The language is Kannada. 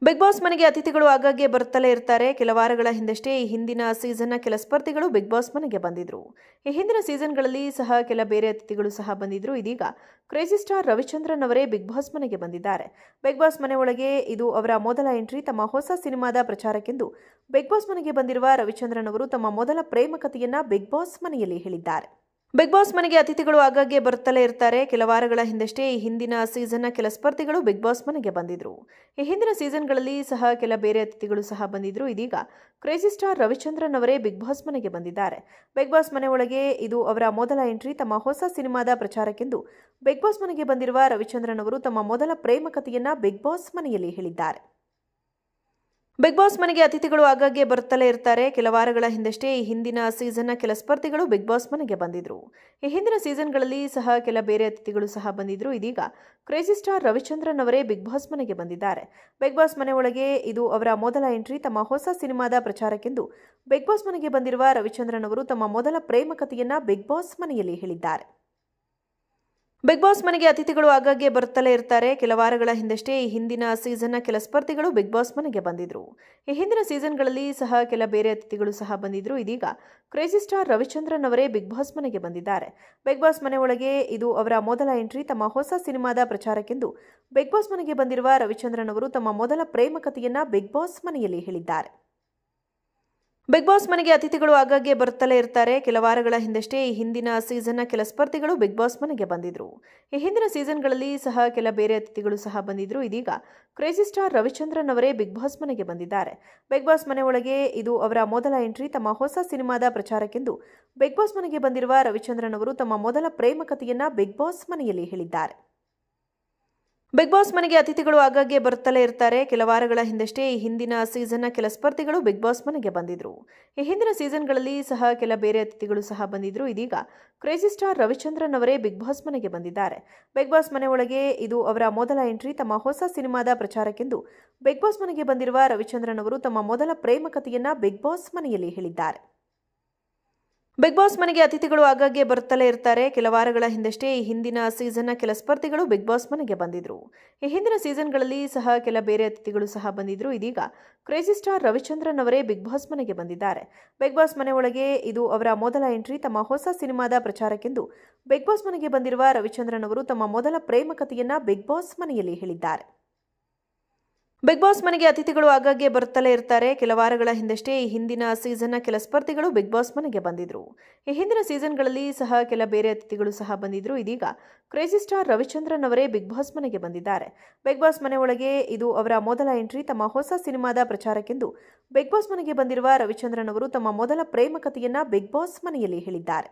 ಬಿಗ್ ಬಾಸ್ ಮನೆಗೆ ಅತಿಥಿಗಳು ಆಗಾಗ್ಗೆ ಬರುತ್ತಲೇ ಇರ್ತಾರೆ. ಕೆಲ ವಾರಗಳ ಹಿಂದಷ್ಟೇ ಈ ಹಿಂದಿನ ಸೀಸನ್ನ ಕೆಲ ಸ್ಪರ್ಧಿಗಳು ಬಿಗ್ ಬಾಸ್ ಮನೆಗೆ ಬಂದಿದ್ರು. ಈ ಹಿಂದಿನ ಸೀಸನ್ಗಳಲ್ಲಿ ಸಹ ಕೆಲ ಬೇರೆ ಅತಿಥಿಗಳು ಸಹ ಬಂದಿದ್ರು. ಇದೀಗ ಕ್ರೇಜಿ ಸ್ಟಾರ್ ರವಿಚಂದ್ರನ್ ಅವರೇ ಬಿಗ್ ಬಾಸ್ ಮನೆಗೆ ಬಂದಿದ್ದಾರೆ. ಬಿಗ್ ಬಾಸ್ ಮನೆ ಒಳಗೆ ಇದು ಅವರ ಮೊದಲ ಎಂಟ್ರಿ. ತಮ್ಮ ಹೊಸ ಸಿನಿಮಾದ ಪ್ರಚಾರಕ್ಕೆಂದು ಬಿಗ್ ಬಾಸ್ ಮನೆಗೆ ಬಂದಿರುವ ರವಿಚಂದ್ರನ್ ಅವರು ತಮ್ಮ ಮೊದಲ ಪ್ರೇಮ ಕಥೆಯನ್ನ ಬಿಗ್ ಬಾಸ್ ಮನೆಯಲ್ಲಿ ಹೇಳಿದ್ದಾರೆ. ಬಿಗ್ ಬಾಸ್ ಮನೆಗೆ ಅತಿಥಿಗಳು ಆಗಾಗ್ಗೆ ಬರುತ್ತಲೇ ಇರ್ತಾರೆ. ಕೆಲ ವಾರಗಳ ಹಿಂದಷ್ಟೇ ಈ ಹಿಂದಿನ ಸೀಸನ್ನ ಕೆಲ ಸ್ಪರ್ಧಿಗಳು ಬಿಗ್ ಬಾಸ್ ಮನೆಗೆ ಬಂದಿದ್ರು. ಈ ಹಿಂದಿನ ಸೀಸನ್ಗಳಲ್ಲಿ ಸಹ ಕೆಲ ಬೇರೆ ಅತಿಥಿಗಳು ಸಹ ಬಂದಿದ್ರು. ಇದೀಗ ಕ್ರೇಜಿ ಸ್ಟಾರ್ ರವಿಚಂದ್ರನ್ ಅವರೇ ಬಿಗ್ ಬಾಸ್ ಮನೆಗೆ ಬಂದಿದ್ದಾರೆ. ಬಿಗ್ ಬಾಸ್ ಮನೆ ಒಳಗೆ ಇದು ಅವರ ಮೊದಲ ಎಂಟ್ರಿ. ತಮ್ಮ ಹೊಸ ಸಿನಿಮಾದ ಪ್ರಚಾರಕ್ಕೆಂದು ಬಿಗ್ ಬಾಸ್ ಮನೆಗೆ ಬಂದಿರುವ ರವಿಚಂದ್ರನ್ ಅವರು ತಮ್ಮ ಮೊದಲ ಪ್ರೇಮ ಕಥೆಯನ್ನ ಬಿಗ್ ಬಾಸ್ ಮನೆಯಲ್ಲಿ ಹೇಳಿದ್ದಾರೆ. ಬಿಗ್ ಬಾಸ್ ಮನೆಗೆ ಅತಿಥಿಗಳು ಆಗಾಗ್ಗೆ ಬರುತ್ತಲೇ ಇರ್ತಾರೆ. ಕೆಲ ವಾರಗಳ ಹಿಂದಷ್ಟೇ ಈ ಹಿಂದಿನ ಸೀಸನ್ನ ಕೆಲ ಸ್ಪರ್ಧಿಗಳು ಬಿಗ್ ಬಾಸ್ ಮನೆಗೆ ಬಂದಿದ್ರು. ಈ ಹಿಂದಿನ ಸೀಸನ್ಗಳಲ್ಲಿ ಸಹ ಕೆಲ ಬೇರೆ ಅತಿಥಿಗಳು ಸಹ ಬಂದಿದ್ರು. ಇದೀಗ ಕ್ರೇಜಿ ಸ್ಟಾರ್ ರವಿಚಂದ್ರನ್ ಅವರೇ ಬಿಗ್ ಬಾಸ್ ಮನೆಗೆ ಬಂದಿದ್ದಾರೆ. ಬಿಗ್ ಬಾಸ್ ಮನೆ ಒಳಗೆ ಇದು ಅವರ ಮೊದಲ ಎಂಟ್ರಿ. ತಮ್ಮ ಹೊಸ ಸಿನಿಮಾದ ಪ್ರಚಾರಕ್ಕೆಂದು ಬಿಗ್ ಬಾಸ್ ಮನೆಗೆ ಬಂದಿರುವ ರವಿಚಂದ್ರನ್ ಅವರು ತಮ್ಮ ಮೊದಲ ಪ್ರೇಮ ಕಥೆಯನ್ನ ಬಿಗ್ ಬಾಸ್ ಮನೆಯಲ್ಲಿ ಹೇಳಿದ್ದಾರೆ. ಬಿಗ್ ಬಾಸ್ ಮನೆಗೆ ಅತಿಥಿಗಳು ಆಗಾಗ್ಗೆ ಬರುತ್ತಲೇ ಇರ್ತಾರೆ. ಕೆಲ ವಾರಗಳ ಹಿಂದಷ್ಟೇ ಈ ಹಿಂದಿನ ಸೀಸನ್ನ ಕೆಲ ಸ್ಪರ್ಧಿಗಳು ಬಿಗ್ ಬಾಸ್ ಮನೆಗೆ ಬಂದಿದ್ರು. ಈ ಹಿಂದಿನ ಸೀಸನ್ಗಳಲ್ಲಿ ಸಹ ಕೆಲ ಬೇರೆ ಅತಿಥಿಗಳು ಸಹ ಬಂದಿದ್ರು. ಇದೀಗ ಕ್ರೇಜಿ ಸ್ಟಾರ್ ರವಿಚಂದ್ರನ್ ಅವರೇ ಬಿಗ್ ಬಾಸ್ ಮನೆಗೆ ಬಂದಿದ್ದಾರೆ. ಬಿಗ್ ಬಾಸ್ ಮನೆ ಒಳಗೆ ಇದು ಅವರ ಮೊದಲ ಎಂಟ್ರಿ. ತಮ್ಮ ಹೊಸ ಸಿನಿಮಾದ ಪ್ರಚಾರಕ್ಕೆಂದು ಬಿಗ್ ಬಾಸ್ ಮನೆಗೆ ಬಂದಿರುವ ರವಿಚಂದ್ರನ್ ಅವರು ತಮ್ಮ ಮೊದಲ ಪ್ರೇಮ ಕಥೆಯನ್ನ ಬಿಗ್ ಬಾಸ್ ಮನೆಯಲ್ಲಿ ಹೇಳಿದ್ದಾರೆ. ಬಿಗ್ ಬಾಸ್ ಮನೆಗೆ ಅತಿಥಿಗಳು ಆಗಾಗ್ಗೆ ಬರುತ್ತಲೇ ಇರ್ತಾರೆ. ಕೆಲ ವಾರಗಳ ಹಿಂದಷ್ಟೇ ಈ ಹಿಂದಿನ ಸೀಸನ್ನ ಕೆಲ ಸ್ಪರ್ಧಿಗಳು ಬಿಗ್ ಬಾಸ್ ಮನೆಗೆ ಬಂದಿದ್ರು. ಈ ಹಿಂದಿನ ಸೀಸನ್ಗಳಲ್ಲಿ ಸಹ ಕೆಲ ಬೇರೆ ಅತಿಥಿಗಳು ಸಹ ಬಂದಿದ್ರು. ಇದೀಗ ಕ್ರೇಜಿ ಸ್ಟಾರ್ ರವಿಚಂದ್ರನ್ ಅವರೇ ಬಿಗ್ ಬಾಸ್ ಮನೆಗೆ ಬಂದಿದ್ದಾರೆ. ಬಿಗ್ ಬಾಸ್ ಮನೆ ಒಳಗೆ ಇದು ಅವರ ಮೊದಲ ಎಂಟ್ರಿ. ತಮ್ಮ ಹೊಸ ಸಿನಿಮಾದ ಪ್ರಚಾರಕ್ಕೆಂದು ಬಿಗ್ ಬಾಸ್ ಮನೆಗೆ ಬಂದಿರುವ ರವಿಚಂದ್ರನ್ ಅವರು ತಮ್ಮ ಮೊದಲ ಪ್ರೇಮ ಕಥೆಯನ್ನ ಬಿಗ್ ಬಾಸ್ ಮನೆಯಲ್ಲಿ ಹೇಳಿದ್ದಾರೆ. ಬಿಗ್ ಬಾಸ್ ಮನೆಗೆ ಅತಿಥಿಗಳು ಆಗಾಗ್ಗೆ ಬರುತ್ತಲೇ ಇರ್ತಾರೆ. ಕೆಲ ವಾರಗಳ ಹಿಂದಷ್ಟೇ ಈ ಹಿಂದಿನ ಸೀಸನ್ನ ಕೆಲ ಸ್ಪರ್ಧಿಗಳು ಬಿಗ್ ಬಾಸ್ ಮನೆಗೆ ಬಂದಿದ್ರು. ಈ ಹಿಂದಿನ ಸೀಸನ್ಗಳಲ್ಲಿ ಸಹ ಕೆಲ ಬೇರೆ ಅತಿಥಿಗಳು ಸಹ ಬಂದಿದ್ರು. ಇದೀಗ ಕ್ರೇಜಿ ಸ್ಟಾರ್ ರವಿಚಂದ್ರನ್ ಅವರೇ ಬಿಗ್ ಬಾಸ್ ಮನೆಗೆ ಬಂದಿದ್ದಾರೆ. ಬಿಗ್ ಬಾಸ್ ಮನೆ ಒಳಗೆ ಇದು ಅವರ ಮೊದಲ ಎಂಟ್ರಿ. ತಮ್ಮ ಹೊಸ ಸಿನಿಮಾದ ಪ್ರಚಾರಕ್ಕೆಂದು ಬಿಗ್ ಬಾಸ್ ಮನೆಗೆ ಬಂದಿರುವ ರವಿಚಂದ್ರನ್ ಅವರು ತಮ್ಮ ಮೊದಲ ಪ್ರೇಮ ಕಥೆಯನ್ನ ಬಿಗ್ ಬಾಸ್ ಮನೆಯಲ್ಲಿ ಹೇಳಿದ್ದಾರೆ. ಬಿಗ್ ಬಾಸ್ ಮನೆಗೆ ಅತಿಥಿಗಳು ಆಗಾಗ್ಗೆ ಬರುತ್ತಲೇ ಇರ್ತಾರೆ. ಕೆಲ ವಾರಗಳ ಹಿಂದಷ್ಟೇ ಈ ಹಿಂದಿನ ಸೀಸನ್ನ ಕೆಲ ಸ್ಪರ್ಧಿಗಳು ಬಿಗ್ ಬಾಸ್ ಮನೆಗೆ ಬಂದಿದ್ರು. ಈ ಹಿಂದಿನ ಸೀಸನ್ಗಳಲ್ಲಿ ಸಹ ಕೆಲ ಬೇರೆ ಅತಿಥಿಗಳು ಸಹ ಬಂದಿದ್ರು. ಇದೀಗ ಕ್ರೇಜಿ ಸ್ಟಾರ್ ರವಿಚಂದ್ರನ್ ಅವರೇ ಬಿಗ್ ಬಾಸ್ ಮನೆಗೆ ಬಂದಿದ್ದಾರೆ. ಬಿಗ್ ಬಾಸ್ ಮನೆ ಒಳಗೆ ಇದು ಅವರ ಮೊದಲ ಎಂಟ್ರಿ. ತಮ್ಮ ಹೊಸ ಸಿನಿಮಾದ ಪ್ರಚಾರಕ್ಕೆಂದು ಬಿಗ್ ಬಾಸ್ ಮನೆಗೆ ಬಂದಿರುವ ರವಿಚಂದ್ರನ್ ಅವರು ತಮ್ಮ ಮೊದಲ ಪ್ರೇಮ ಕಥೆಯನ್ನ ಬಿಗ್ ಬಾಸ್ ಮನೆಯಲ್ಲಿ ಹೇಳಿದ್ದಾರೆ. ಬಿಗ್ ಬಾಸ್ ಮನೆಗೆ ಅತಿಥಿಗಳು ಆಗಾಗ್ಗೆ ಬರುತ್ತಲೇ ಇರ್ತಾರೆ. ಕೆಲ ವಾರಗಳ ಹಿಂದಷ್ಟೇ ಈ ಹಿಂದಿನ ಸೀಸನ್ನ ಕೆಲ ಸ್ಪರ್ಧಿಗಳು ಬಿಗ್ ಬಾಸ್ ಮನೆಗೆ ಬಂದಿದ್ರು. ಈ ಹಿಂದಿನ ಸೀಸನ್ಗಳಲ್ಲಿ ಸಹ ಕೆಲ ಬೇರೆ ಅತಿಥಿಗಳು ಸಹ ಬಂದಿದ್ರು. ಇದೀಗ ಕ್ರೇಜಿ ಸ್ಟಾರ್ ರವಿಚಂದ್ರನ್ ಅವರೇ ಬಿಗ್ ಬಾಸ್ ಮನೆಗೆ ಬಂದಿದ್ದಾರೆ. ಬಿಗ್ ಬಾಸ್ ಮನೆ ಒಳಗೆ ಇದು ಅವರ ಮೊದಲ ಎಂಟ್ರಿ. ತಮ್ಮ ಹೊಸ ಸಿನಿಮಾದ ಪ್ರಚಾರಕ್ಕೆಂದು ಬಿಗ್ ಬಾಸ್ ಮನೆಗೆ ಬಂದಿರುವ ರವಿಚಂದ್ರನ್ ಅವರು ತಮ್ಮ ಮೊದಲ ಪ್ರೇಮ ಕಥೆಯನ್ನ ಬಿಗ್ ಬಾಸ್ ಮನೆಯಲ್ಲಿ ಹೇಳಿದ್ದಾರೆ.